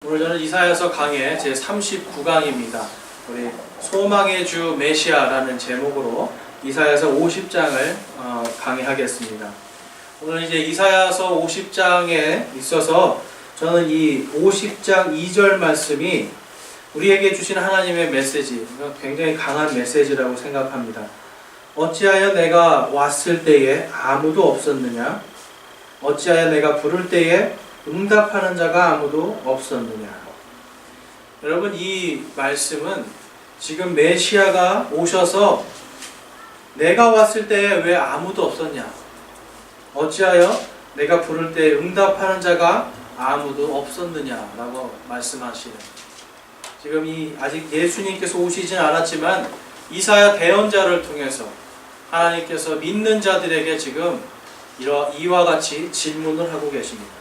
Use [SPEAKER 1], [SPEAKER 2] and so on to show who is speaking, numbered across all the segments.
[SPEAKER 1] 오늘 저는 이사야서 강의 제39강입니다. 우리 소망의 주 메시아라는 제목으로 이사야서 50장을 강의하겠습니다. 오늘 이제 이사야서 50장에 있어서 저는 이 50장 2절 말씀이 우리에게 주신 하나님의 메시지, 굉장히 강한 메시지라고 생각합니다. 어찌하여 내가 왔을 때에 아무도 없었느냐? 어찌하여 내가 부를 때에 응답하는 자가 아무도 없었느냐? 여러분, 이 말씀은 지금 메시아가 오셔서 내가 왔을 때에 왜 아무도 없었냐? 어찌하여 내가 부를 때 응답하는 자가 아무도 없었느냐라고 말씀하시는, 지금 이 아직 예수님께서 오시진 않았지만 이사야 대언자를 통해서 하나님께서 믿는 자들에게 지금 이와 같이 질문을 하고 계십니다.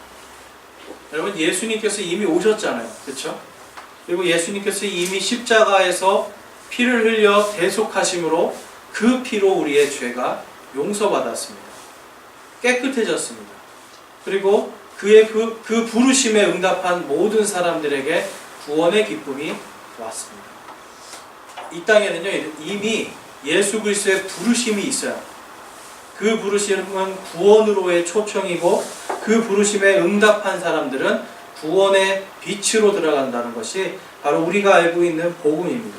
[SPEAKER 1] 여러분, 예수님께서 이미 오셨잖아요. 그렇죠? 그리고 예수님께서 이미 십자가에서 피를 흘려 대속하심으로 그 피로 우리의 죄가 용서받았습니다. 깨끗해졌습니다. 그리고 그의 그 부르심에 응답한 모든 사람들에게 구원의 기쁨이 왔습니다. 이 땅에는요, 이미 예수 그리스도의 부르심이 있어요. 그 부르심은 구원으로의 초청이고 그 부르심에 응답한 사람들은 구원의 빛으로 들어간다는 것이 바로 우리가 알고 있는 복음입니다.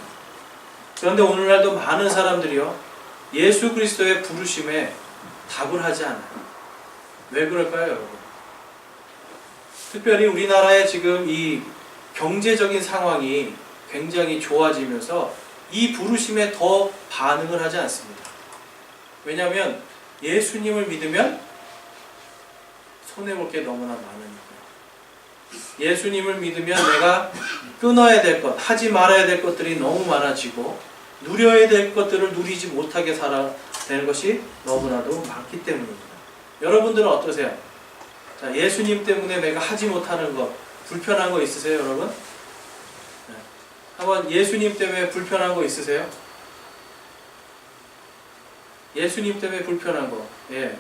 [SPEAKER 1] 그런데 오늘날도 많은 사람들이요, 예수 그리스도의 부르심에 답을 하지 않아요. 왜 그럴까요, 여러분? 특별히 우리나라의 지금 이 경제적인 상황이 굉장히 좋아지면서 이 부르심에 더 반응을 하지 않습니다. 왜냐하면 예수님을 믿으면 손해볼 게 너무나 많으니까. 예수님을 믿으면 내가 끊어야 될 것, 하지 말아야 될 것들이 너무 많아지고 누려야 될 것들을 누리지 못하게 살아야 되는 것이 너무나도 많기 때문입니다. 여러분들은 어떠세요? 자, 예수님 때문에 내가 하지 못하는 것, 불편한 거 있으세요, 여러분? 네. 한번 예수님 때문에 불편한 거 있으세요? 예수님 때문에 불편한 거. 예.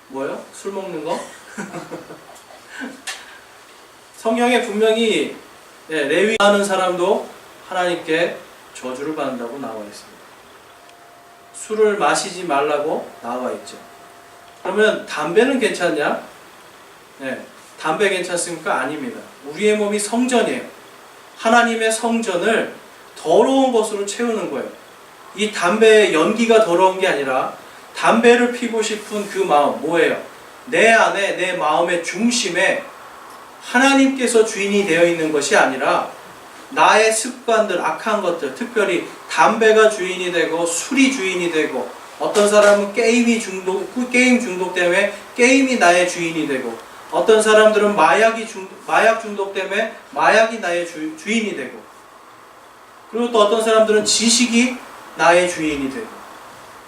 [SPEAKER 1] 뭐요? 술 먹는 거? 성경에 분명히 레위 하는 사람도 하나님께 저주를 받는다고 나와 있습니다. 술을 마시지 말라고 나와 있죠. 그러면 담배는 괜찮냐? 네. 담배 괜찮습니까? 아닙니다. 우리의 몸이 성전이에요. 하나님의 성전을 더러운 것으로 채우는 거예요. 이 담배의 연기가 더러운 게 아니라 담배를 피고 싶은 그 마음, 뭐예요? 내 안에, 내 마음의 중심에 하나님께서 주인이 되어 있는 것이 아니라 나의 습관들, 악한 것들, 특별히 담배가 주인이 되고 술이 주인이 되고, 어떤 사람은 게임 중독 때문에 게임이 나의 주인이 되고, 어떤 사람들은 마약 중독 때문에 마약이 나의 주인이 되고, 그리고 또 어떤 사람들은 지식이 나의 주인이 되고,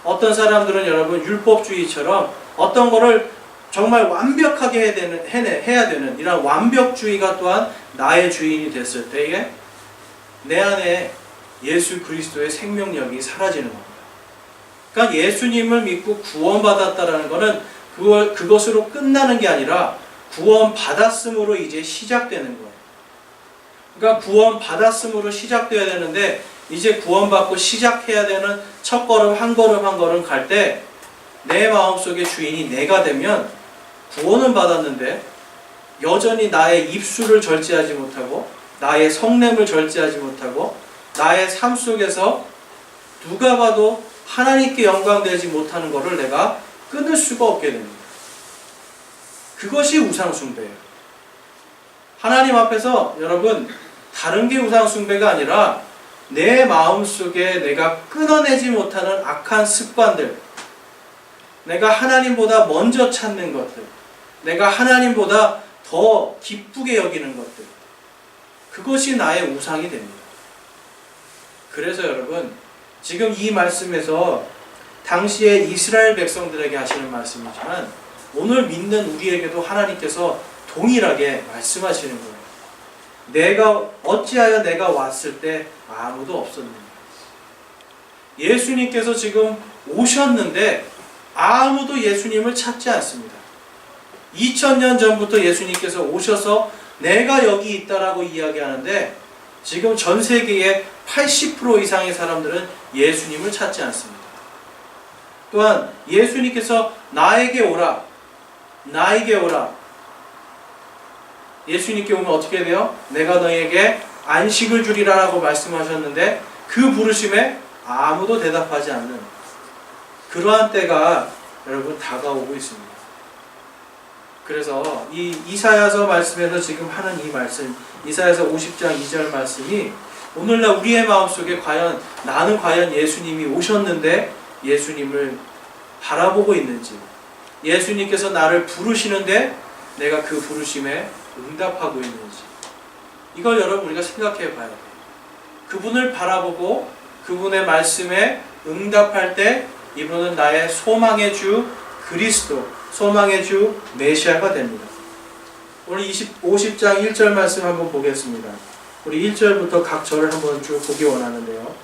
[SPEAKER 1] 어떤 사람들은 여러분 율법주의처럼 어떤 거를 정말 완벽하게 해야 되는 이런 완벽주의가 또한 나의 주인이 됐을 때에 내 안에 예수 그리스도의 생명력이 사라지는 겁니다. 그러니까 예수님을 믿고 구원받았다라는 것은 그것으로 끝나는 게 아니라 구원받았음으로 이제 시작되는 거예요. 그러니까 구원받았음으로 시작되어야 되는데, 이제 구원받고 시작해야 되는 첫 걸음 한 걸음 갈 때 내 마음속의 주인이 내가 되면 구원은 받았는데 여전히 나의 입술을 절제하지 못하고 나의 성냄을 절제하지 못하고 나의 삶 속에서 누가 봐도 하나님께 영광되지 못하는 것을 내가 끊을 수가 없게 됩니다. 그것이 우상숭배예요. 하나님 앞에서 여러분, 다른 게 우상숭배가 아니라 내 마음속에 내가 끊어내지 못하는 악한 습관들, 내가 하나님보다 먼저 찾는 것들, 내가 하나님보다 더 기쁘게 여기는 것들, 그것이 나의 우상이 됩니다. 그래서 여러분, 지금 이 말씀에서 당시에 이스라엘 백성들에게 하시는 말씀이지만 오늘 믿는 우리에게도 하나님께서 동일하게 말씀하시는 거예요. 어찌하여 내가 왔을 때 아무도 없었느냐. 예수님께서 지금 오셨는데 아무도 예수님을 찾지 않습니다. 2000년 전부터 예수님께서 오셔서 내가 여기 있다라고 이야기하는데 지금 전 세계의 80% 이상의 사람들은 예수님을 찾지 않습니다. 또한 예수님께서 나에게 오라, 나에게 오라. 예수님께 오면 어떻게 돼요? 내가 너에게 안식을 주리라 라고 말씀하셨는데 그 부르심에 아무도 대답하지 않는 그러한 때가 여러분 다가오고 있습니다. 그래서 이 이사야서 말씀에서 지금 하는 이 말씀, 이사야서 50장 2절 말씀이 오늘날 우리의 마음속에 나는 과연 예수님이 오셨는데 예수님을 바라보고 있는지, 예수님께서 나를 부르시는데 내가 그 부르심에 응답하고 있는지, 이걸 여러분 우리가 생각해 봐야 돼요. 그분을 바라보고 그분의 말씀에 응답할 때 이분은 나의 소망의 주 그리스도, 소망의 주 메시아가 됩니다. 오늘 50장 1절 말씀 한번 보겠습니다. 우리 1절부터 각 절을 한번 쭉 보기 원하는데요.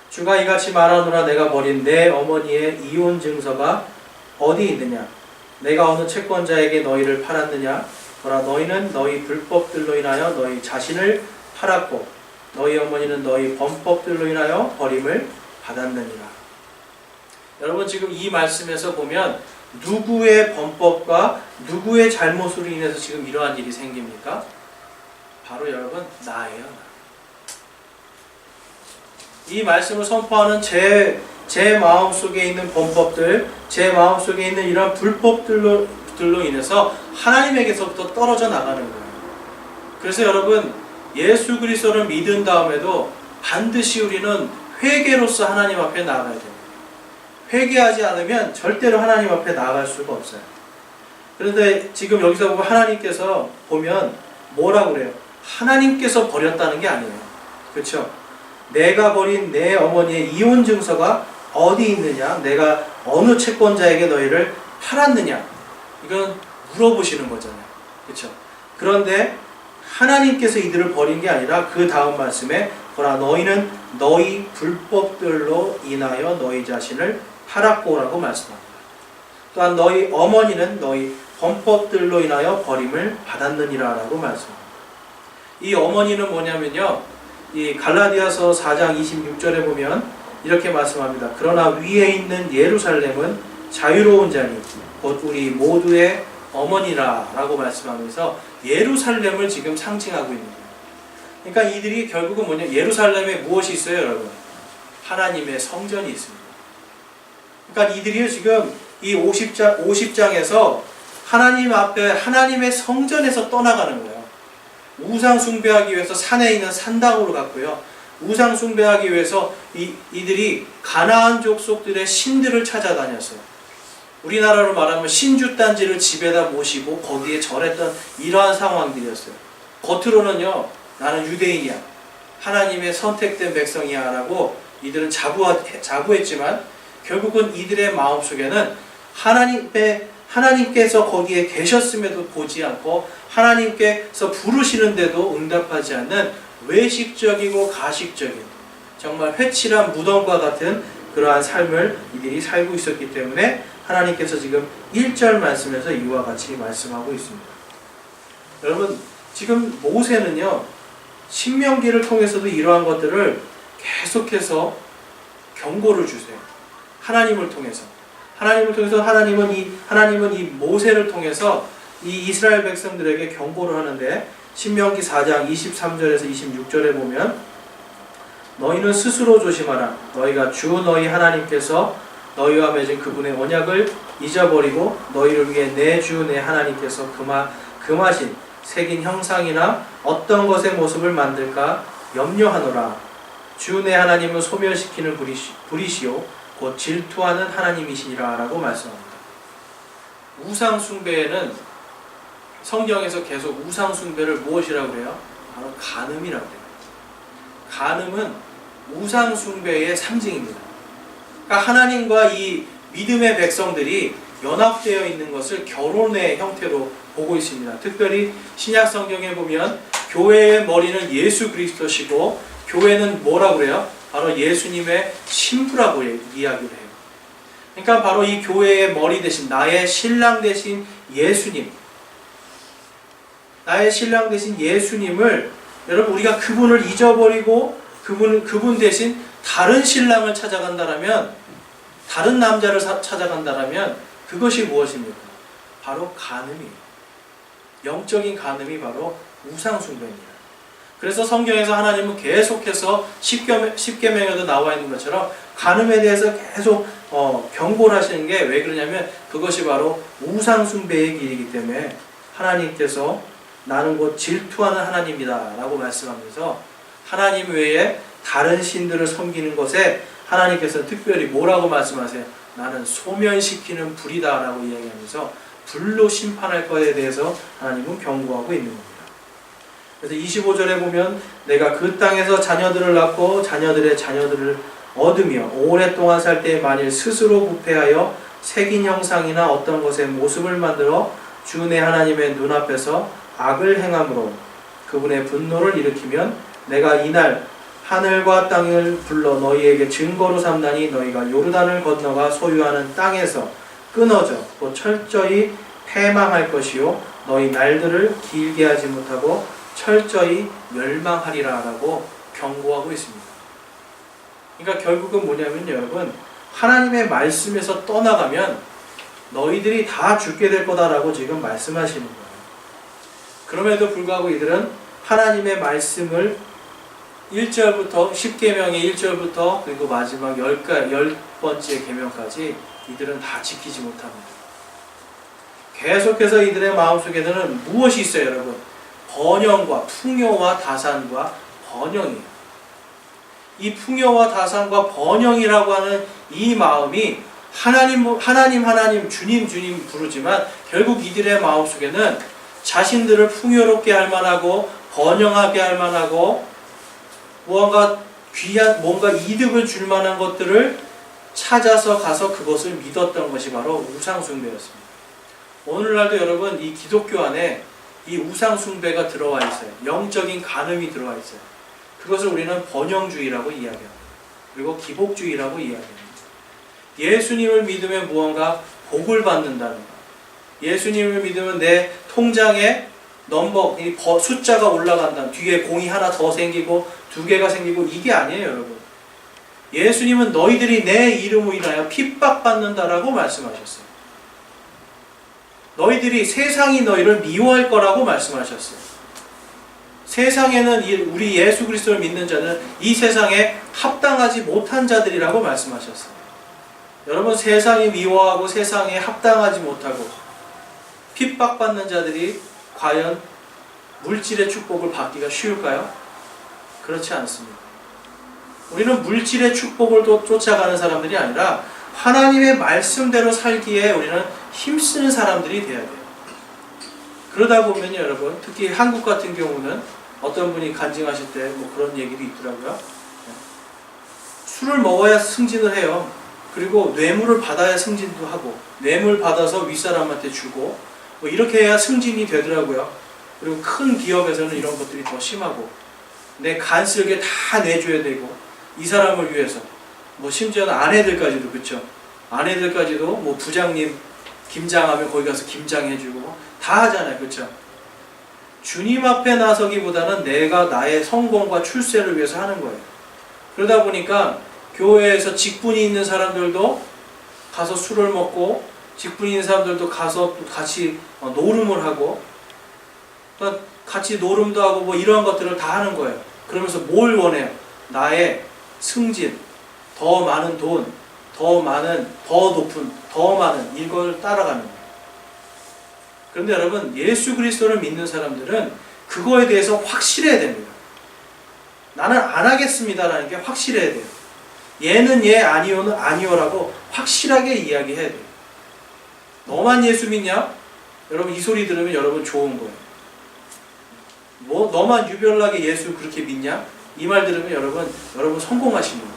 [SPEAKER 1] 주가 이같이 말하노라. 내가 버린 내 어머니의 이혼 증서가 어디 있느냐? 내가 어느 채권자에게 너희를 팔았느냐? 보라, 너희는 너희 불법들로 인하여 너희 자신을 팔았고 너희 어머니는 너희 범법들로 인하여 버림을 받았느니라. 여러분 지금 이 말씀에서 보면 누구의 범법과 누구의 잘못으로 인해서 지금 이러한 일이 생깁니까? 바로 여러분 나예요. 이 말씀을 선포하는 제 마음속에 있는 범법들, 제 마음속에 있는 이런 불법들로 인해서 하나님에게서부터 떨어져 나가는 거예요. 그래서 여러분 예수 그리스도를 믿은 다음에도 반드시 우리는 회개로서 하나님 앞에 나아가야 됩니다. 회개하지 않으면 절대로 하나님 앞에 나아갈 수가 없어요. 그런데 지금 여기서 보면 하나님께서 보면 뭐라고 그래요? 하나님께서 버렸다는 게 아니에요. 그렇죠? 내가 버린 내 어머니의 이혼 증서가 어디 있느냐? 내가 어느 채권자에게 너희를 팔았느냐? 이건 물어보시는 거잖아요. 그렇죠? 그런데 하나님께서 이들을 버린 게 아니라 그 다음 말씀에 보라, 너희는 너희 불법들로 인하여 너희 자신을 팔았고라고 말씀합니다. 또한 너희 어머니는 너희 범법들로 인하여 버림을 받았느니라 라고 말씀합니다. 이 어머니는 뭐냐면요, 이 갈라디아서 4장 26절에 보면 이렇게 말씀합니다. 그러나 위에 있는 예루살렘은 자유로운 자니 곧 우리 모두의 어머니라 라고 말씀하면서 예루살렘을 지금 상징하고 있는 거예요. 그러니까 이들이 결국은 뭐냐, 예루살렘에 무엇이 있어요 여러분? 하나님의 성전이 있습니다. 그러니까 이들이 지금 이 50장에서 하나님 앞에 하나님의 성전에서 떠나가는 거예요. 우상 숭배하기 위해서 산에 있는 산당으로 갔고요. 우상 숭배하기 위해서 이들이 가나안 족속들의 신들을 찾아다녔어요. 우리나라로 말하면 신주단지를 집에다 모시고 거기에 절했던 이러한 상황들이었어요. 겉으로는요, 나는 유대인이야, 하나님의 선택된 백성이야 라고 이들은 자부했지만 결국은 이들의 마음속에는 하나님께서 거기에 계셨음에도 보지 않고 하나님께서 부르시는데도 응답하지 않는 외식적이고 가식적인 정말 회칠한 무덤과 같은 그러한 삶을 이들이 살고 있었기 때문에 하나님께서 지금 1절 말씀에서 이와 같이 말씀하고 있습니다. 여러분 지금 모세는요, 신명기를 통해서도 이러한 것들을 계속해서 경고를 주세요. 하나님을 통해서 하나님은 이 모세를 통해서 이 이스라엘 백성들에게 경고를 하는데, 신명기 4장 23절에서 26절에 보면 너희는 스스로 조심하라. 너희가 주 너희 하나님께서 너희와 맺은 그분의 언약을 잊어버리고 너희를 위해 내 주 내 하나님께서 금하신 새긴 형상이나 어떤 것의 모습을 만들까 염려하노라. 주 내 하나님은 소멸시키는 불이시요 곧 질투하는 하나님이시니라 라고 말씀합니다. 우상 숭배에는 성경에서 계속 우상 숭배를 무엇이라고 그래요? 바로 간음이라고 해요. 간음은 우상 숭배의 상징입니다. 그러니까 하나님과 이 믿음의 백성들이 연합되어 있는 것을 결혼의 형태로 보고 있습니다. 특별히 신약 성경에 보면 교회의 머리는 예수 그리스도시고 교회는 뭐라고 그래요? 바로 예수님의 신부라고 이야기를 해요. 그러니까 바로 이 교회의 머리 대신 나의 신랑 대신 예수님, 나의 신랑 대신 예수님을, 여러분 우리가 그분을 잊어버리고 그분 대신 다른 신랑을 찾아간다라면, 다른 남자를 찾아간다라면 그것이 무엇입니까? 바로 간음이에요. 영적인 간음이 바로 우상숭배입니다. 그래서 성경에서 하나님은 계속해서 십계명에도 나와 있는 것처럼 간음에 대해서 계속 경고를 하시는 게 왜 그러냐면, 그것이 바로 우상숭배의 길이기 때문에 하나님께서 나는 곧 질투하는 하나님이다 라고 말씀하면서, 하나님 외에 다른 신들을 섬기는 것에 하나님께서 특별히 뭐라고 말씀하세요? 나는 소멸시키는 불이다 라고 이야기하면서 불로 심판할 것에 대해서 하나님은 경고하고 있는 겁니다. 그래서 25절에 보면 내가 그 땅에서 자녀들을 낳고 자녀들의 자녀들을 얻으며 오랫동안 살 때 만일 스스로 부패하여 새긴 형상이나 어떤 것의 모습을 만들어 주 내 하나님의 눈앞에서 악을 행함으로 그분의 분노를 일으키면 내가 이날 하늘과 땅을 불러 너희에게 증거로 삼다니 너희가 요르단을 건너가 소유하는 땅에서 끊어져 또 철저히 패망할 것이요 너희 날들을 길게 하지 못하고 철저히 멸망하리라 라고 경고하고 있습니다. 그러니까 결국은 뭐냐면 여러분, 하나님의 말씀에서 떠나가면 너희들이 다 죽게 될 거다라고 지금 말씀하시는 거예요. 그럼에도 불구하고 이들은 하나님의 말씀을 1절부터 10계명의 1절부터 그리고 마지막 10번째 계명까지 이들은 다 지키지 못합니다. 계속해서 이들의 마음속에는 무엇이 있어요, 여러분? 번영과 풍요와 다산과 번영이에요. 이 풍요와 다산과 번영이라고 하는 이 마음이 하나님 주님 부르지만 결국 이들의 마음속에는 자신들을 풍요롭게 할 만하고 번영하게 할 만하고 뭔가 귀한 뭔가 이득을 줄 만한 것들을 찾아서 가서 그것을 믿었던 것이 바로 우상숭배였습니다. 오늘날도 여러분 이 기독교 안에 이 우상숭배가 들어와 있어요. 영적인 간음이 들어와 있어요. 그것을 우리는 번영주의라고 이야기합니다. 그리고 기복주의라고 이야기합니다. 예수님을 믿으면 무언가 복을 받는다는 것. 예수님을 믿으면 내 통장에 넘버, 숫자가 올라간다. 뒤에 공이 하나 더 생기고 2개가 생기고 이게 아니에요, 여러분. 예수님은 너희들이 내 이름으로 인하여 핍박받는다라고 말씀하셨어요. 너희들이 세상이 너희를 미워할 거라고 말씀하셨어요. 세상에는 우리 예수 그리스도를 믿는 자는 이 세상에 합당하지 못한 자들이라고 말씀하셨어요. 여러분, 세상이 미워하고 세상에 합당하지 못하고 핍박받는 자들이 과연 물질의 축복을 받기가 쉬울까요? 그렇지 않습니다. 우리는 물질의 축복을 쫓아가는 사람들이 아니라 하나님의 말씀대로 살기에 우리는 힘쓰는 사람들이 돼야 돼요. 그러다 보면 여러분, 특히 한국 같은 경우는 어떤 분이 간증하실 때 뭐 그런 얘기도 있더라고요. 술을 먹어야 승진을 해요. 그리고 뇌물을 받아야 승진도 하고, 뇌물 받아서 윗사람한테 주고, 뭐 이렇게 해야 승진이 되더라고요. 그리고 큰 기업에서는 이런 것들이 더 심하고, 내 간쓸게 다 내줘야 되고, 이 사람을 위해서, 뭐 심지어는 아내들까지도, 그쵸? 아내들까지도 뭐 부장님 김장하면 거기 가서 김장해주고 다 하잖아요, 그쵸? 주님 앞에 나서기보다는 내가 나의 성공과 출세를 위해서 하는 거예요. 그러다 보니까 교회에서 직분이 있는 사람들도 가서 술을 먹고, 직분이 있는 사람들도 가서 같이 노름을 하고, 같이 노름도 하고 뭐 이러한 것들을 다 하는 거예요. 그러면서 뭘 원해요? 나의 승진, 더 많은 돈, 더 많은, 더 높은, 더 많은 이걸 따라가는 거예요. 그런데 여러분, 예수 그리스도를 믿는 사람들은 그거에 대해서 확실해야 됩니다. 나는 안 하겠습니다라는 게 확실해야 돼요. 얘는 얘, 아니오는 아니오라고 확실하게 이야기해야 돼요. 너만 예수 믿냐? 여러분 이 소리 들으면 여러분 좋은 거예요. 뭐 너만 유별나게 예수 그렇게 믿냐? 이 말 들으면 여러분 성공하신 거예요.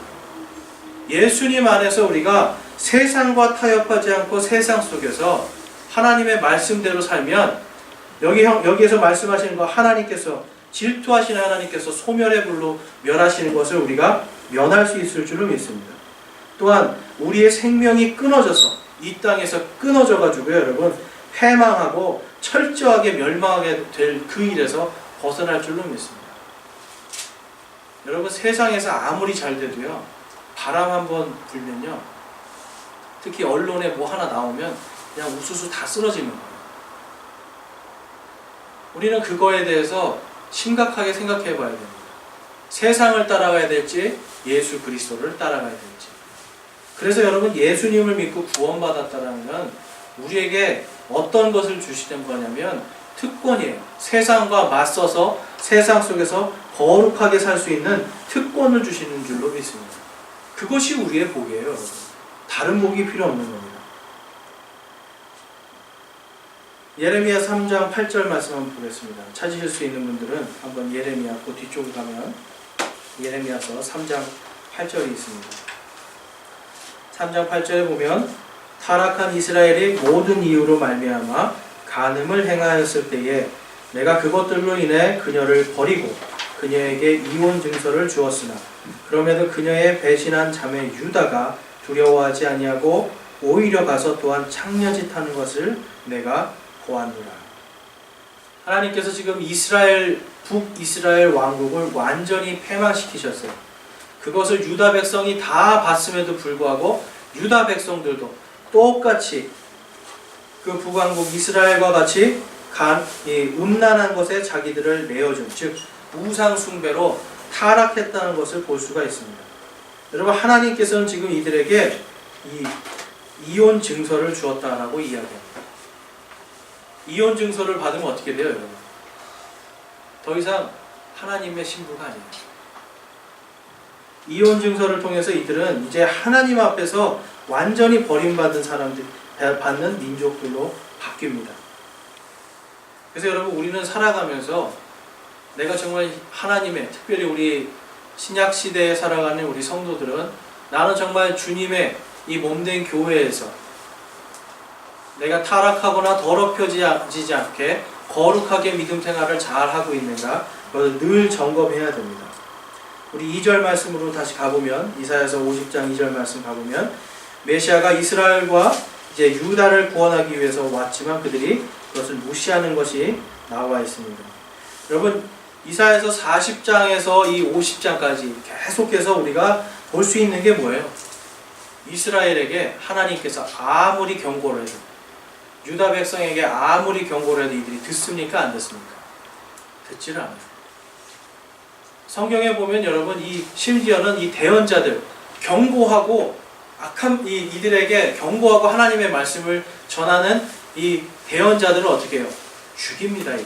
[SPEAKER 1] 예수님 안에서 우리가 세상과 타협하지 않고 세상 속에서 하나님의 말씀대로 살면, 여기에서 말씀하시는 거, 하나님께서 질투하시는 하나님께서 소멸의 불로 멸하시는 것을 우리가 면할 수 있을 줄을 믿습니다. 또한 우리의 생명이 끊어져서 이 땅에서 끊어져 가지고 여러분 패망하고 철저하게 멸망하게 될 그 일에서 벗어날 줄로 믿습니다. 여러분, 세상에서 아무리 잘 돼도요, 바람 한번 불면요, 특히 언론에 뭐 하나 나오면 그냥 우수수 다 쓰러지는 거예요. 우리는 그거에 대해서 심각하게 생각해 봐야 됩니다. 세상을 따라가야 될지 예수 그리스도를 따라가야 될지. 그래서 여러분, 예수님을 믿고 구원받았다는 건 우리에게 어떤 것을 주시는 거냐면 특권이에요. 세상과 맞서서 세상 속에서 거룩하게 살 수 있는 특권을 주시는 줄로 믿습니다. 그것이 우리의 복이에요, 여러분. 다른 복이 필요 없는 겁니다. 예레미야 3장 8절 말씀 한번 보겠습니다. 찾으실 수 있는 분들은 한번 예레미야 그 뒤쪽에 가면 예레미야서 3장 8절이 있습니다. 3장 8절에 보면 타락한 이스라엘이 모든 이유로 말미암아 간음을 행하였을 때에 내가 그것들로 인해 그녀를 버리고 그녀에게 이혼 증서를 주었으나 그럼에도 그녀의 배신한 자매 유다가 두려워하지 아니하고 오히려 가서 또한 창녀짓 하는 것을 내가 보았노라. 하나님께서 지금 북이스라엘 왕국을 완전히 패망시키셨어요. 그것을 유다 백성이 다 봤음에도 불구하고 유다 백성들도 똑같이 그 북왕국 이스라엘과 같이 음란한 것에 자기들을 내어준, 즉 우상 숭배로 타락했다는 것을 볼 수가 있습니다. 여러분, 하나님께서는 지금 이들에게 이혼 증서를 주었다라고 이야기합니다. 이혼 증서를 받으면 어떻게 돼요, 여러분? 더 이상 하나님의 신부가 아니에요. 이혼 증서를 통해서 이들은 이제 하나님 앞에서 완전히 버림받은 사람들, 받는 민족들로 바뀝니다. 그래서 여러분, 우리는 살아가면서 내가 정말 하나님의, 특별히 우리 신약 시대에 살아가는 우리 성도들은 나는 정말 주님의 이 몸된 교회에서 내가 타락하거나 더럽혀지지 않게 거룩하게 믿음 생활을 잘 하고 있는가, 그것을 늘 점검해야 됩니다. 우리 2절 말씀으로 다시 가보면, 이사야서 50장 2절 말씀 가보면, 메시아가 이스라엘과 이제 유다를 구원하기 위해서 왔지만 그들이 그것을 무시하는 것이 나와 있습니다. 여러분, 이사야서 40장에서 이 50장까지 계속해서 우리가 볼 수 있는 게 뭐예요? 이스라엘에게 하나님께서 아무리 경고를 해도, 유다 백성에게 아무리 경고를 해도 이들이 듣습니까? 안 듣습니까? 듣지를 않아요. 성경에 보면 여러분, 심지어는 이 대언자들, 경고하고 이들에게 경고하고 하나님의 말씀을 전하는 이 대언자들을 어떻게 해요? 죽입니다. 이들.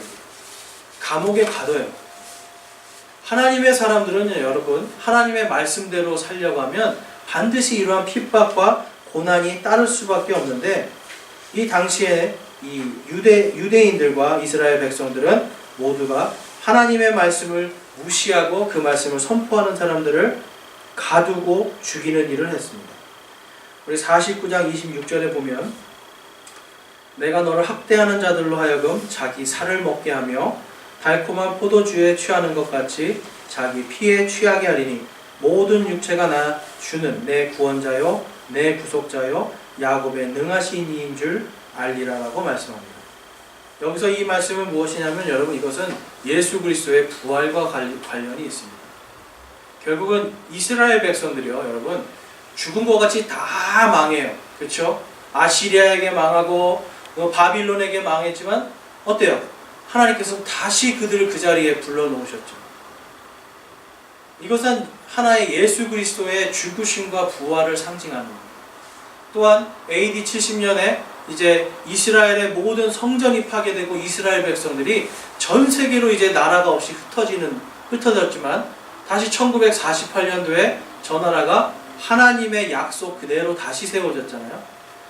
[SPEAKER 1] 감옥에 가둬요. 하나님의 사람들은 여러분, 하나님의 말씀대로 살려고 하면 반드시 이러한 핍박과 고난이 따를 수밖에 없는데, 이 당시에 이 유대인들과 이스라엘 백성들은 모두가 하나님의 말씀을 무시하고 그 말씀을 선포하는 사람들을 가두고 죽이는 일을 했습니다. 우리 49장 26절에 보면 내가 너를 학대하는 자들로 하여금 자기 살을 먹게 하며 달콤한 포도주에 취하는 것 같이 자기 피에 취하게 하리니 모든 육체가 나 주는 내 구원자요 내 구속자요 야곱의 능하신 이인 줄 알리라라고 말씀합니다. 여기서 이 말씀은 무엇이냐면 여러분, 이것은 예수 그리스도의 부활과 관련이 있습니다. 결국은 이스라엘 백성들이요, 여러분, 죽은 것 같이 다 망해요. 그렇죠? 아시리아에게 망하고 바빌론에게 망했지만 어때요? 하나님께서 다시 그들을 그 자리에 불러놓으셨죠. 이것은 하나의 예수 그리스도의 죽으심과 부활을 상징하는 겁니다. 또한 AD 70년에 이제 이스라엘의 모든 성전이 파괴되고 이스라엘 백성들이 전 세계로 이제 나라가 없이 흩어졌지만 다시 1948년도에 저 나라가 하나님의 약속 그대로 다시 세워졌잖아요.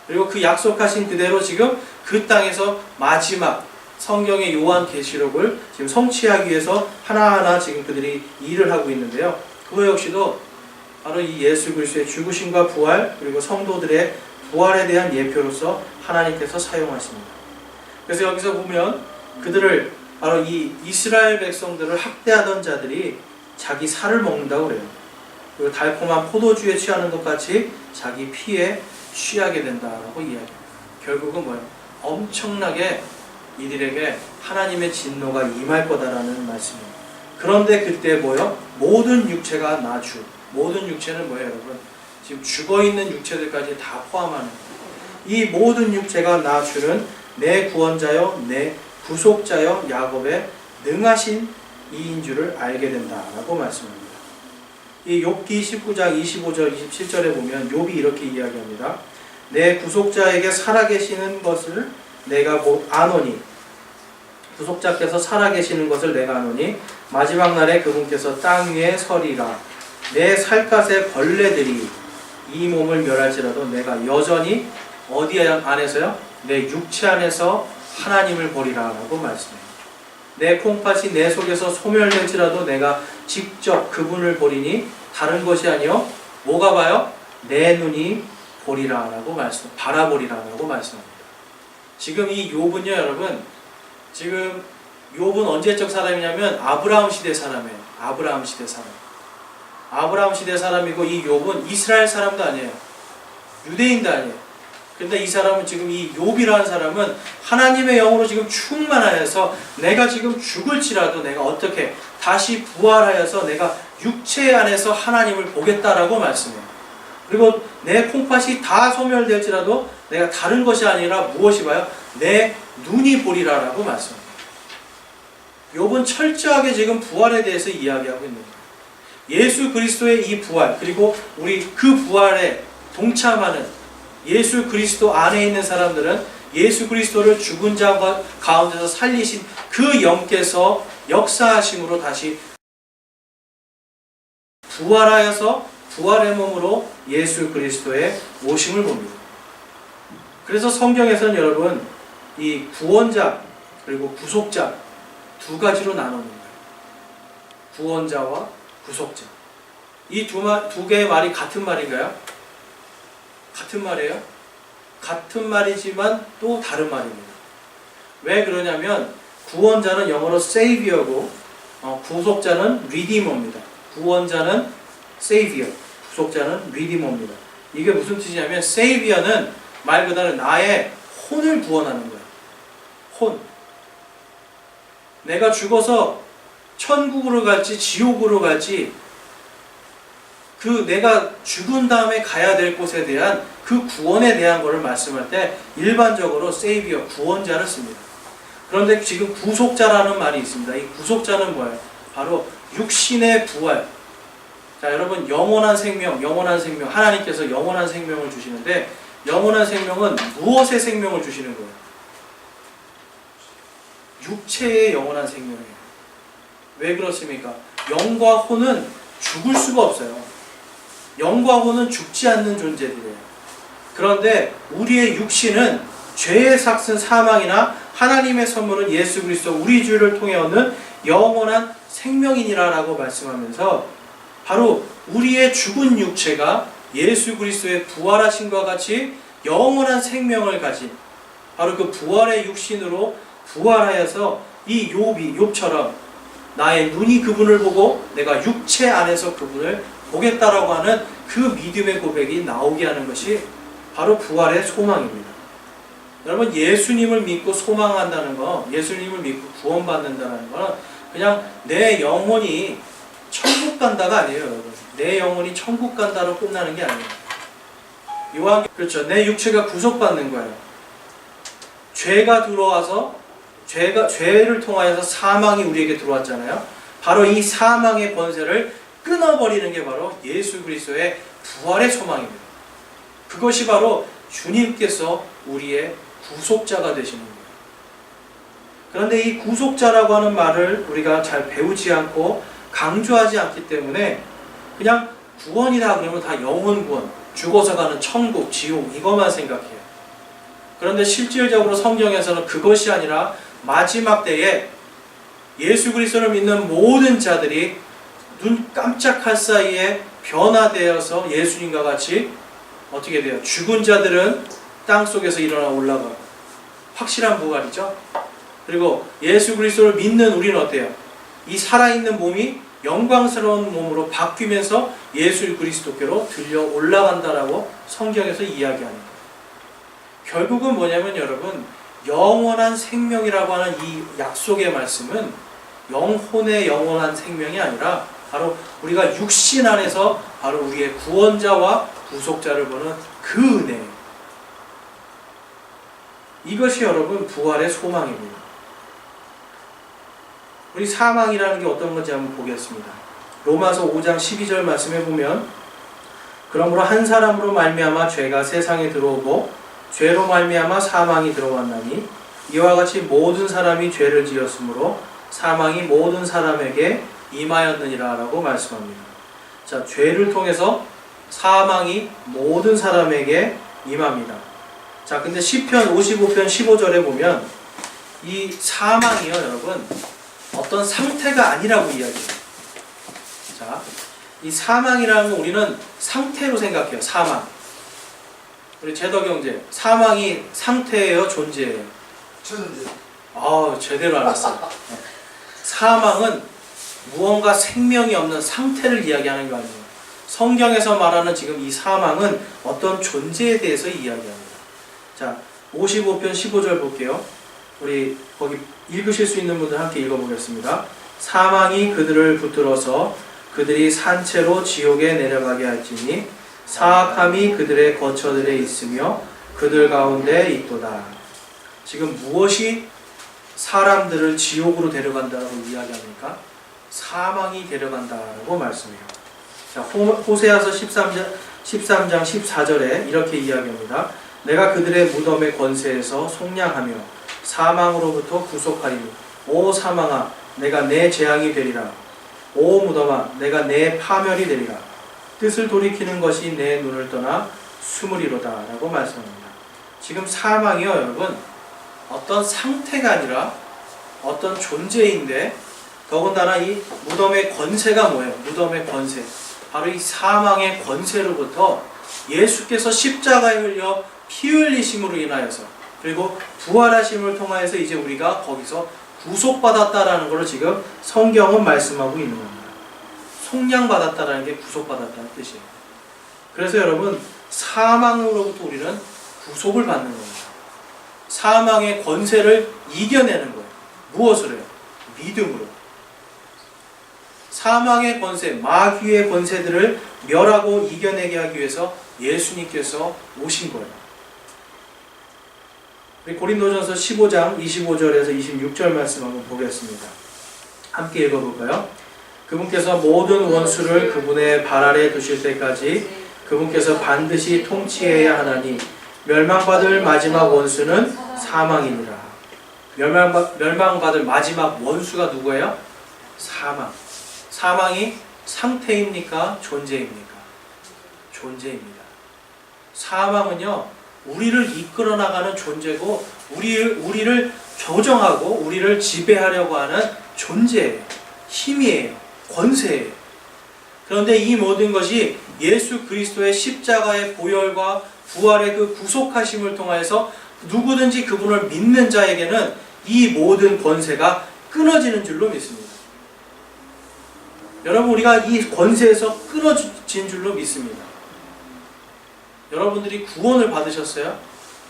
[SPEAKER 1] 그리고 그 약속하신 그대로 지금 그 땅에서 마지막 성경의 요한계시록을 지금 성취하기 위해서 하나하나 지금 그들이 일을 하고 있는데요. 그거 역시도 바로 이 예수 그리스도의 죽으심과 부활, 그리고 성도들의 부활에 대한 예표로서 하나님께서 사용하십니다. 그래서 여기서 보면 그들을 바로 이 이스라엘 백성들을 학대하던 자들이 자기 살을 먹는다고 그래요. 그리고 달콤한 포도주에 취하는 것 같이 자기 피에 취하게 된다라고 이야기합니다. 결국은 뭐예요? 엄청나게 이들에게 하나님의 진노가 임할 거다라는 말씀입니다. 그런데 그때 뭐요? 모든 육체가 나주. 모든 육체는 뭐예요, 여러분? 지금 죽어있는 육체들까지 다 포함하는 이 모든 육체가 나주는 내 구원자여 내 구속자여 야곱의 능하신 이인 줄을 알게 된다라고 말씀합니다. 이 욥기 19장 25절 27절에 보면 욥이 이렇게 이야기합니다. 내 구속자에게 살아계시는 것을 내가 곧 아노니, 구속자께서 살아계시는 것을 내가 아노니 마지막 날에 그분께서 땅 위에 서리라. 내 살갗의 벌레들이 이 몸을 멸할지라도 내가 여전히 어디 안에서요? 내 육체 안에서 하나님을 보리라 라고 말씀합니다. 내 콩팥이 내 속에서 소멸될지라도 내가 직접 그분을 보리니 다른 것이 아니요 뭐가 봐요? 내 눈이 보리라 라고 바라보리라 라고 말씀합니다. 지금 이 욥은요 여러분, 지금 욥은 언제적 사람이냐면 아브라함 시대 사람이에요. 아브라함 시대 사람. 아브라함 시대 사람이고 이 욥은 이스라엘 사람도 아니에요. 유대인도 아니에요. 근데 이 사람은 지금 이 욥이라는 사람은 하나님의 영으로 지금 충만하여서 내가 지금 죽을지라도 내가 어떻게 다시 부활하여서 내가 육체 안에서 하나님을 보겠다라고 말씀해요. 그리고 내 콩팥이 다 소멸될지라도 내가 다른 것이 아니라 무엇이 봐요? 내 눈이 보리라라고 말씀합니다. 욥은 철저하게 지금 부활에 대해서 이야기하고 있는 거예요. 예수 그리스도의 이 부활, 그리고 우리 그 부활에 동참하는 예수 그리스도 안에 있는 사람들은 예수 그리스도를 죽은 자 가운데서 살리신 그 영께서 역사하심으로 다시 부활하여서 부활의 몸으로 예수 그리스도의 오심을 봅니다. 그래서 성경에서는 여러분 이 구원자 그리고 구속자 두 가지로 나누는 거예요. 구원자와 구속자. 이 두 개의 말이 같은 말인가요? 같은 말이에요? 같은 말이지만 또 다른 말입니다. 왜 그러냐면 구원자는 영어로 savior고 구속자는 redeemer입니다. 구원자는 savior, 구속자는 redeemer입니다. 이게 무슨 뜻이냐면 savior는 말 그대로 나의 혼을 구원하는 거예요. 혼. 내가 죽어서 천국으로 갈지 지옥으로 갈지 그 내가 죽은 다음에 가야 될 곳에 대한 그 구원에 대한 것을 말씀할 때 일반적으로 세이비어, 구원자를 씁니다. 그런데 지금 구속자라는 말이 있습니다. 이 구속자는 뭐예요? 바로 육신의 부활. 자, 여러분 영원한 생명, 하나님께서 영원한 생명을 주시는데 영원한 생명은 무엇의 생명을 주시는 거예요? 육체의 영원한 생명이에요. 왜 그렇습니까? 영과 혼은 죽을 수가 없어요. 영과 혼은 죽지 않는 존재들이에요. 그런데 우리의 육신은 죄의 삭슨 사망이나 하나님의 선물은 예수 그리스도 우리 주를 통해 얻는 영원한 생명이니라라고 말씀하면서 바로 우리의 죽은 육체가 예수 그리스도의 부활하심과 같이 영원한 생명을 가진 바로 그 부활의 육신으로 부활하여서 이 욥처럼 나의 눈이 그분을 보고 내가 육체 안에서 그분을 보겠다라고 하는 그 믿음의 고백이 나오게 하는 것이 바로 부활의 소망입니다. 여러분 예수님을 믿고 소망한다는 거, 예수님을 믿고 구원받는다는 거는 그냥 내 영혼이 천국 간다가 아니에요, 여러분. 내 영혼이 천국 간다로 끝나는 게 아니에요. 그렇죠. 내 육체가 구속받는 거예요. 죄가 들어와서 죄를 통하여서 사망이 우리에게 들어왔잖아요. 바로 이 사망의 권세를 끊어버리는 게 바로 예수 그리스도의 부활의 소망입니다. 그것이 바로 주님께서 우리의 구속자가 되시는 거예요. 그런데 이 구속자라고 하는 말을 우리가 잘 배우지 않고 강조하지 않기 때문에 그냥 구원이다 그러면 다 영혼 구원, 죽어서 가는 천국, 지옥 이것만 생각해요. 그런데 실질적으로 성경에서는 그것이 아니라 마지막 때에 예수 그리스도를 믿는 모든 자들이 눈 깜짝할 사이에 변화되어서 예수님과 같이 어떻게 돼요? 죽은 자들은 땅속에서 일어나 올라가고 확실한 부활이죠. 그리고 예수 그리스도를 믿는 우리는 어때요? 이 살아있는 몸이 영광스러운 몸으로 바뀌면서 예수 그리스도께로 들려 올라간다라고 성경에서 이야기하는 거예요. 결국은 뭐냐면 여러분 영원한 생명이라고 하는 이 약속의 말씀은 영혼의 영원한 생명이 아니라 바로 우리가 육신 안에서 바로 우리의 구원자와 구속자를 보는 그 은혜. 이것이 여러분 부활의 소망입니다. 우리 사망이라는 게 어떤 건지 한번 보겠습니다. 로마서 5장 12절 말씀해 보면 그러므로 한 사람으로 말미암아 죄가 세상에 들어오고 죄로 말미암아 사망이 들어왔나니 이와 같이 모든 사람이 죄를 지었으므로 사망이 모든 사람에게 임하였느니라 라고 말씀합니다. 자, 죄를 통해서 사망이 모든 사람에게 임합니다. 자, 근데 시편 55편 15절에 보면 이 사망이요, 여러분, 어떤 상태가 아니라고 이야기해요. 자, 이 사망이라는 건 우리는 상태로 생각해요. 사망. 우리 제도경제, 사망이 상태예요, 존재예요?
[SPEAKER 2] 존재.
[SPEAKER 1] 제대로 알았어요. 사망은 무언가 생명이 없는 상태를 이야기하는 거 아니에요. 성경에서 말하는 지금 이 사망은 어떤 존재에 대해서 이야기합니다. 자, 55편 15절 볼게요. 우리 거기 읽으실 수 있는 분들 함께 읽어보겠습니다. 사망이 그들을 붙들어서 그들이 산채로 지옥에 내려가게 할지니 사악함이 그들의 거처들에 있으며 그들 가운데 있도다. 지금 무엇이 사람들을 지옥으로 데려간다고 이야기합니까? 사망이 데려간다고 말씀해요. 자, 호세아서 13장 14절에 이렇게 이야기합니다. 내가 그들의 무덤의 권세에서 속량하며 사망으로부터 구속하리니 오 사망아 내가 내 재앙이 되리라. 오 무덤아 내가 내 파멸이 되리라. 뜻을 돌이키는 것이 내 눈을 떠나 숨으리로다 라고 말씀합니다. 지금 사망이요, 여러분, 어떤 상태가 아니라 어떤 존재인데, 더군다나 이 무덤의 권세가 뭐예요? 무덤의 권세, 바로 이 사망의 권세로부터 예수께서 십자가에 흘려 피 흘리심으로 인하여서, 그리고 부활하심을 통하여서 이제 우리가 거기서 구속받았다라는 것을 지금 성경은 말씀하고 있는 겁니다. 속량받았다라는 게 구속받았다는 뜻이에요. 그래서 여러분, 사망으로부터 우리는 구속을 받는 겁니다. 사망의 권세를 이겨내는 거예요. 무엇을 해요? 믿음으로. 사망의 권세, 마귀의 권세들을 멸하고 이겨내게 하기 위해서 예수님께서 오신 거예요. 우리 고린도전서 15장 25절에서 26절 말씀 한번 보겠습니다. 함께 읽어볼까요? 그분께서 모든 원수를 그분의 발 아래 두실 때까지 그분께서 반드시 통치해야 하나니 멸망받을 마지막 원수는 사망이니라. 멸망받을 마지막 원수가 누구예요? 사망. 사망이 상태입니까? 존재입니까? 존재입니다. 사망은요, 우리를 이끌어 나가는 존재고, 우리를 조정하고, 우리를 지배하려고 하는 존재예요. 힘이에요. 권세예요. 그런데 이 모든 것이 예수 그리스도의 십자가의 보혈과 부활의 그 구속하심을 통하여서 누구든지 그분을 믿는 자에게는 이 모든 권세가 끊어지는 줄로 믿습니다. 여러분, 우리가 이 권세에서 끊어진 줄로 믿습니다. 여러분들이 구원을 받으셨어요?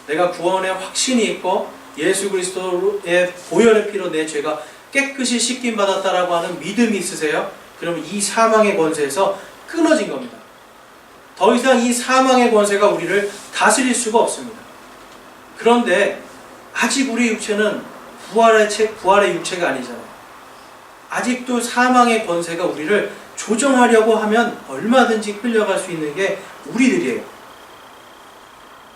[SPEAKER 1] 내가 구원의 확신이 있고 예수 그리스도의 보혈의 피로 내 죄가 깨끗이 씻김 받았다라고 하는 믿음이 있으세요? 그러면 이 사망의 권세에서 끊어진 겁니다. 더 이상 이 사망의 권세가 우리를 다스릴 수가 없습니다. 그런데 아직 우리 육체는 부활의 육체가 아니잖아요. 아직도 사망의 권세가 우리를 조정하려고 하면 얼마든지 끌려갈 수 있는 게 우리들이에요.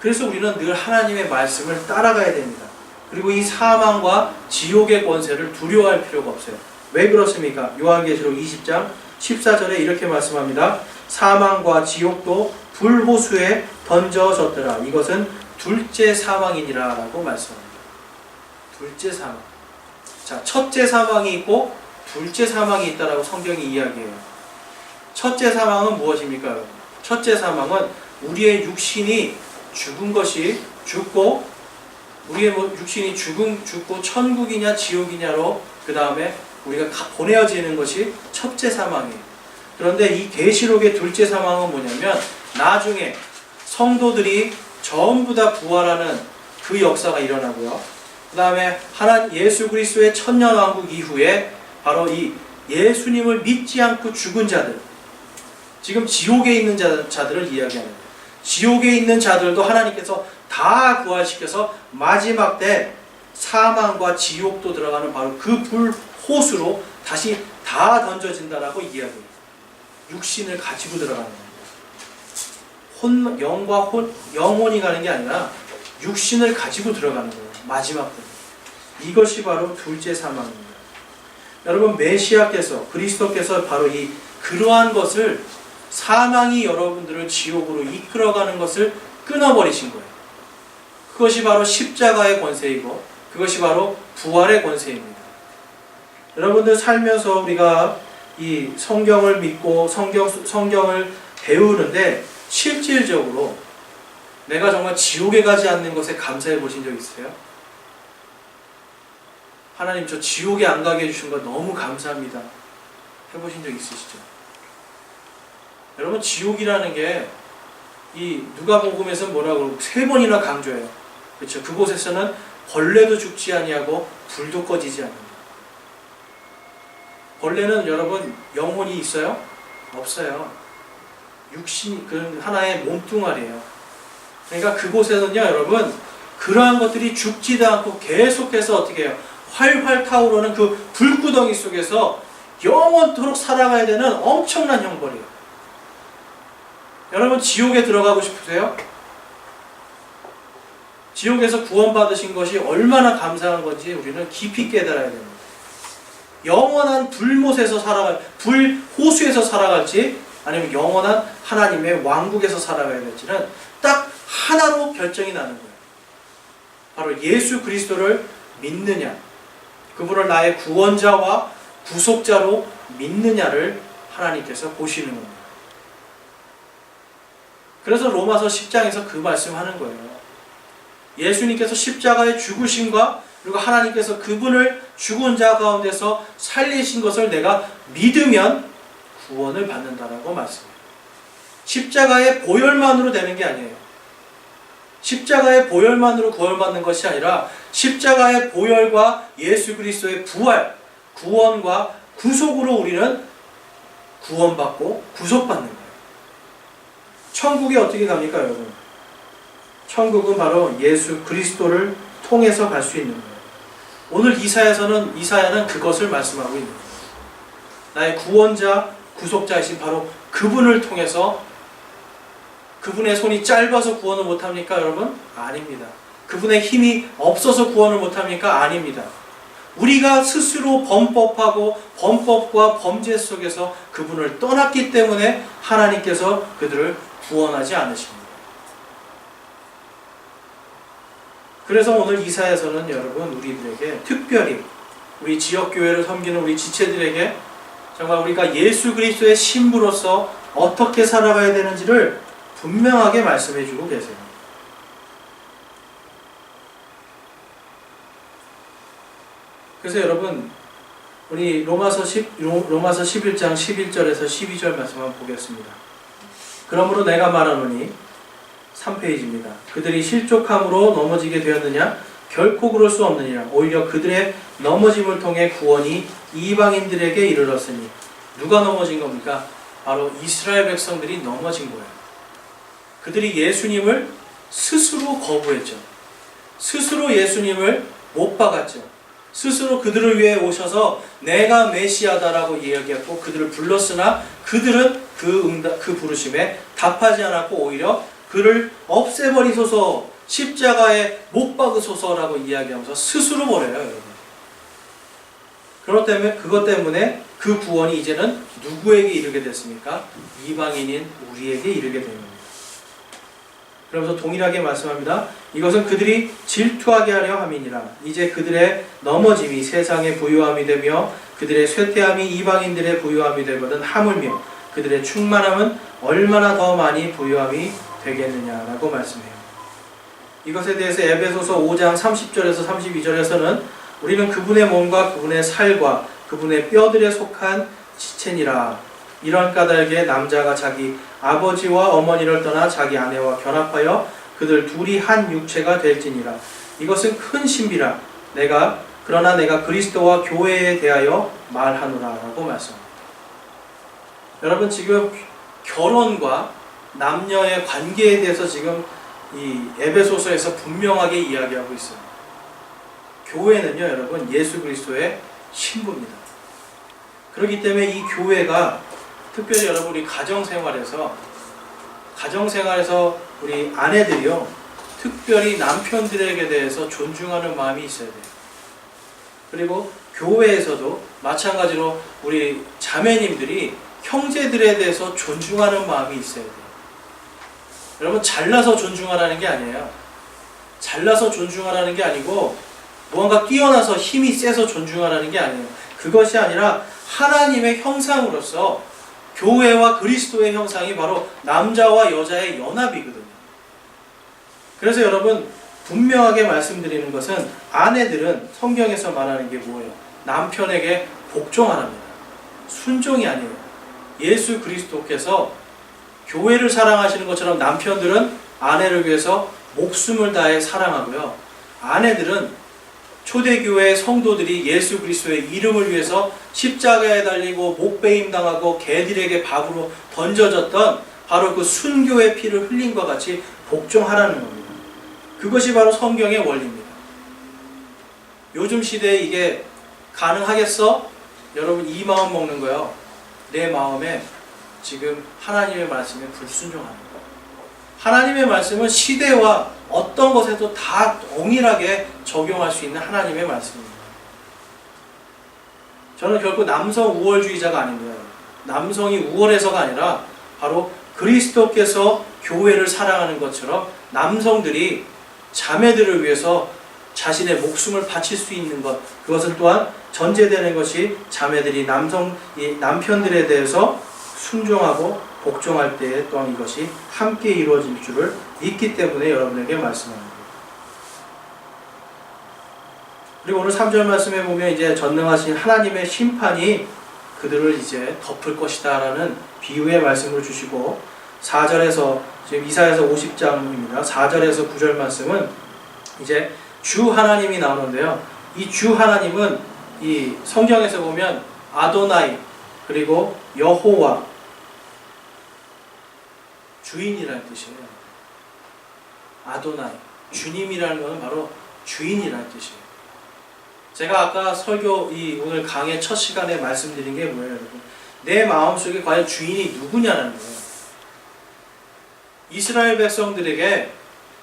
[SPEAKER 1] 그래서 우리는 늘 하나님의 말씀을 따라가야 됩니다. 그리고 이 사망과 지옥의 권세를 두려워할 필요가 없어요. 왜 그렇습니까? 요한계시록 20장 14절에 이렇게 말씀합니다. 사망과 지옥도 불호수에 던져졌더라. 이것은 둘째 사망이니라 라고 말씀합니다. 둘째 사망. 자, 첫째 사망이 있고 둘째 사망이 있다라고 성경이 이야기해요. 첫째 사망은 무엇입니까? 첫째 사망은 우리의 육신이 죽은 것이 죽고, 우리의 육신이 죽고 천국이냐 지옥이냐로 그 다음에 우리가 보내어지는 것이 첫째 사망이에요. 그런데 이 계시록의 둘째 사망은 뭐냐면, 나중에 성도들이 전부 다 부활하는 그 역사가 일어나고요. 그 다음에 하나님 예수 그리스도의 천년왕국 이후에 바로 이 예수님을 믿지 않고 죽은 자들, 지금 지옥에 있는 자들을 이야기하는 거예요. 지옥에 있는 자들도 하나님께서 다 부활시켜서 마지막 때 사망과 지옥도 들어가는 바로 그 불호수로 다시 다 던져진다라고 이야기해요. 육신을 가지고 들어가는 겁니다. 영혼이 가는 게 아니라 육신을 가지고 들어가는 거예요. 마지막 때. 이것이 바로 둘째 사망입니다. 여러분, 메시아께서, 그리스도께서 바로 그러한 것을, 사망이 여러분들을 지옥으로 이끌어가는 것을 끊어버리신 거예요. 그것이 바로 십자가의 권세이고 그것이 바로 부활의 권세입니다. 여러분들 살면서 우리가 이 성경을 믿고 성경을 배우는데 실질적으로 내가 정말 지옥에 가지 않는 것에 감사해 보신 적 있으세요? 하나님, 저 지옥에 안 가게 해주신 거 너무 감사합니다. 해보신 적 있으시죠? 여러분, 지옥이라는 게 이 누가복음에서 뭐라고 그러고 3번이나 강조해요. 그렇죠? 그곳에서는 벌레도 죽지 아니하고 불도 꺼지지 않는다. 벌레는 여러분 영혼이 있어요? 없어요. 육신, 그 하나의 몸뚱아리예요. 그러니까 그곳에는요, 여러분, 그러한 것들이 죽지도 않고 계속해서 어떻게 해요? 활활 타오르는 그 불구덩이 속에서 영원토록 살아가야 되는 엄청난 형벌이에요. 여러분, 지옥에 들어가고 싶으세요? 지옥에서 구원받으신 것이 얼마나 감사한 건지 우리는 깊이 깨달아야 됩니다. 영원한 불못에서 불호수에서 살아갈지 아니면 영원한 하나님의 왕국에서 살아가야 될지는 딱 하나로 결정이 나는 거예요. 바로 예수 그리스도를 믿느냐, 그분을 나의 구원자와 구속자로 믿느냐를 하나님께서 보시는 겁니다. 그래서 로마서 10장에서 그 말씀하는 거예요. 예수님께서 십자가의 죽으심과 그리고 하나님께서 그분을 죽은 자 가운데서 살리신 것을 내가 믿으면 구원을 받는다라고 말씀해요. 십자가의 보혈만으로 되는 게 아니에요. 십자가의 보혈만으로 구원받는 것이 아니라 십자가의 보혈과 예수 그리스도의 부활, 구원과 구속으로 우리는 구원받고 구속받는 거예요. 천국에 어떻게 갑니까, 여러분? 천국은 바로 예수 그리스도를 통해서 갈 수 있는 거예요. 오늘 이사야는 그것을 말씀하고 있는 거예요. 나의 구원자, 구속자이신 바로 그분을 통해서. 그분의 손이 짧아서 구원을 못합니까, 여러분? 아닙니다. 그분의 힘이 없어서 구원을 못합니까? 아닙니다. 우리가 스스로 범법하고 범법과 범죄 속에서 그분을 떠났기 때문에 하나님께서 그들을 구원하지 않으십니다. 그래서 오늘 이사야서는 여러분, 우리들에게 특별히 우리 지역교회를 섬기는 우리 지체들에게 정말 우리가 예수 그리스도의 신부로서 어떻게 살아가야 되는지를 분명하게 말씀해 주고 계세요. 그래서 여러분, 우리 로마서 11장 11절에서 12절 말씀 한번 보겠습니다. 그러므로 내가 말하노니 3페이지입니다. 그들이 실족함으로 넘어지게 되었느냐? 결코 그럴 수 없느니라. 오히려 그들의 넘어짐을 통해 구원이 이방인들에게 이르렀으니. 누가 넘어진 겁니까? 바로 이스라엘 백성들이 넘어진 거예요. 그들이 예수님을 스스로 거부했죠. 스스로 예수님을 못 박았죠. 스스로 그들을 위해 오셔서 내가 메시아다라고 이야기했고 그들을 불렀으나 그들은 그 부르심에 답하지 않았고 오히려 그를 없애버리소서, 십자가에 못 박으소서라고 이야기하면서 스스로 버려요, 여러분. 그것 때문에 그 구원이 이제는 누구에게 이르게 됐습니까? 이방인인 우리에게 이르게 됩니다. 그러면서 동일하게 말씀합니다. 이것은 그들이 질투하게 하려 함이니라. 이제 그들의 넘어짐이 세상의 부유함이 되며 그들의 쇠퇴함이 이방인들의 부유함이 되거든 하물며 그들의 충만함은 얼마나 더 많이 부유함이 되겠느냐라고 말씀해요. 이것에 대해서 에베소서 5장 30절에서 32절에서는 우리는 그분의 몸과 그분의 살과 그분의 뼈들에 속한 지체니라. 이런 까닭에 남자가 자기 아버지와 어머니를 떠나 자기 아내와 결합하여 그들 둘이 한 육체가 될지니라. 이것은 큰 신비라. 그러나 내가 그리스도와 교회에 대하여 말하노라 라고 말씀합니다. 여러분, 지금 결혼과 남녀의 관계에 대해서 지금 이 에베소서에서 분명하게 이야기하고 있어요. 교회는요, 여러분, 예수 그리스도의 신부입니다. 그렇기 때문에 이 교회가 특별히 여러분 우리 가정생활에서 우리 아내들이요, 특별히 남편들에게 대해서 존중하는 마음이 있어야 돼요. 그리고 교회에서도 마찬가지로 우리 자매님들이 형제들에 대해서 존중하는 마음이 있어야 돼요. 여러분, 잘나서 존중하라는 게 아니에요. 잘나서 존중하라는 게 아니고 무언가 뛰어나서 힘이 세서 존중하라는 게 아니에요. 그것이 아니라 하나님의 형상으로서 교회와 그리스도의 형상이 바로 남자와 여자의 연합이거든요. 그래서 여러분, 분명하게 말씀드리는 것은 아내들은 성경에서 말하는 게 뭐예요? 남편에게 복종하랍니다. 순종이 아니에요. 예수 그리스도께서 교회를 사랑하시는 것처럼 남편들은 아내를 위해서 목숨을 다해 사랑하고요, 아내들은 초대교회 성도들이 예수 그리스도의 이름을 위해서 십자가에 달리고 목베임 당하고 개들에게 밥으로 던져졌던 바로 그 순교의 피를 흘림과 같이 복종하라는 겁니다. 그것이 바로 성경의 원리입니다. 요즘 시대에 이게 가능하겠어? 여러분, 이 마음 먹는 거요, 내 마음에 지금 하나님의 말씀에 불순종하는 거예요. 하나님의 말씀은 시대와 어떤 것에도 다 동일하게 적용할 수 있는 하나님의 말씀입니다. 저는 결코 남성 우월주의자가 아닙니다. 남성이 우월해서가 아니라 바로 그리스도께서 교회를 사랑하는 것처럼 남성들이 자매들을 위해서 자신의 목숨을 바칠 수 있는 것, 그것은 또한 전제되는 것이 자매들이 남편들에 대해서 순종하고 복종할 때에 또한 이것이 함께 이루어질 줄을 믿기 때문에 여러분에게 말씀합니다. 그리고 오늘 3절 말씀에 보면 이제 전능하신 하나님의 심판이 그들을 이제 덮을 것이다 라는 비유의 말씀을 주시고, 4절에서 지금 이사야서 50장입니다. 4절에서 9절 말씀은 이제 주 하나님이 나오는데요. 이 주 하나님은 이 성경에서 보면 아도나이 그리고 여호와, 주인이라는 뜻이에요. 아도나이, 주님이라는 것은 바로 주인이라는 뜻이에요. 제가 아까 오늘 강의 첫 시간에 말씀드린 게 뭐예요, 여러분? 내 마음속에 과연 주인이 누구냐는 거예요. 이스라엘 백성들에게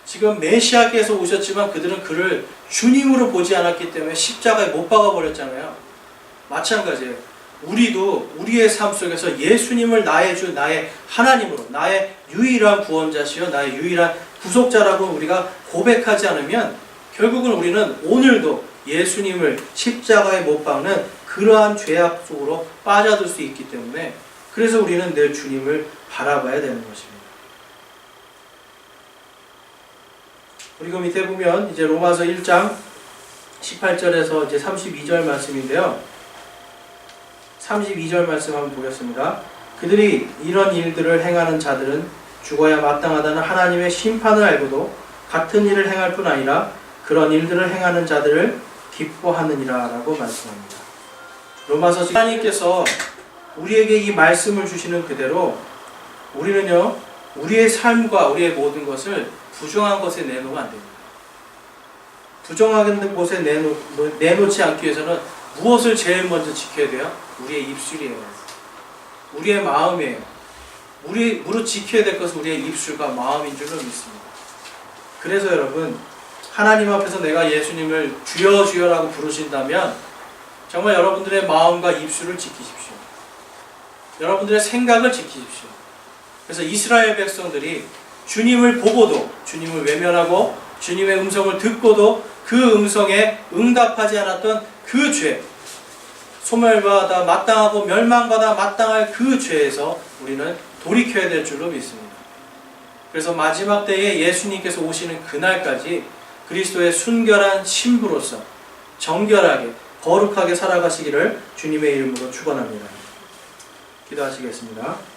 [SPEAKER 1] 지금 메시아께서 오셨지만 그들은 그를 주님으로 보지 않았기 때문에 십자가에 못 박아버렸잖아요. 마찬가지예요. 우리도 우리의 삶 속에서 예수님을 나의 주, 나의 하나님으로, 나의 유일한 구원자시요 나의 유일한 구속자라고 우리가 고백하지 않으면 결국은 우리는 오늘도 예수님을 십자가에 못 박는 그러한 죄악 속으로 빠져들 수 있기 때문에, 그래서 우리는 늘 주님을 바라봐야 되는 것입니다. 그리고 밑에 보면 이제 로마서 1장 18절에서 이제 32절 말씀인데요. 32절 말씀 한번 보겠습니다. 그들이 이런 일들을 행하는 자들은 죽어야 마땅하다는 하나님의 심판을 알고도 같은 일을 행할 뿐 아니라 그런 일들을 행하는 자들을 기뻐하느니라 라고 말씀합니다. 로마서 하나님께서 우리에게 이 말씀을 주시는 그대로 우리는요, 우리의 삶과 우리의 모든 것을 부정한 것에 내놓으면 안 됩니다. 부정한 곳에 내놓지 않기 위해서는 무엇을 제일 먼저 지켜야 돼요? 우리의 입술이에요. 우리의 마음이에요. 무릇 지켜야 될 것은 우리의 입술과 마음인 줄로 믿습니다. 그래서 여러분, 하나님 앞에서 내가 예수님을 주여 주여라고 부르신다면 정말 여러분들의 마음과 입술을 지키십시오. 여러분들의 생각을 지키십시오. 그래서 이스라엘 백성들이 주님을 보고도 주님을 외면하고 주님의 음성을 듣고도 그 음성에 응답하지 않았던 그 죄, 소멸받아 마땅하고 멸망받아 마땅할 그 죄에서 우리는 돌이켜야 될 줄로 믿습니다. 그래서 마지막 때에 예수님께서 오시는 그날까지 그리스도의 순결한 신부로서 정결하게 거룩하게 살아가시기를 주님의 이름으로 축원합니다. 기도하시겠습니다.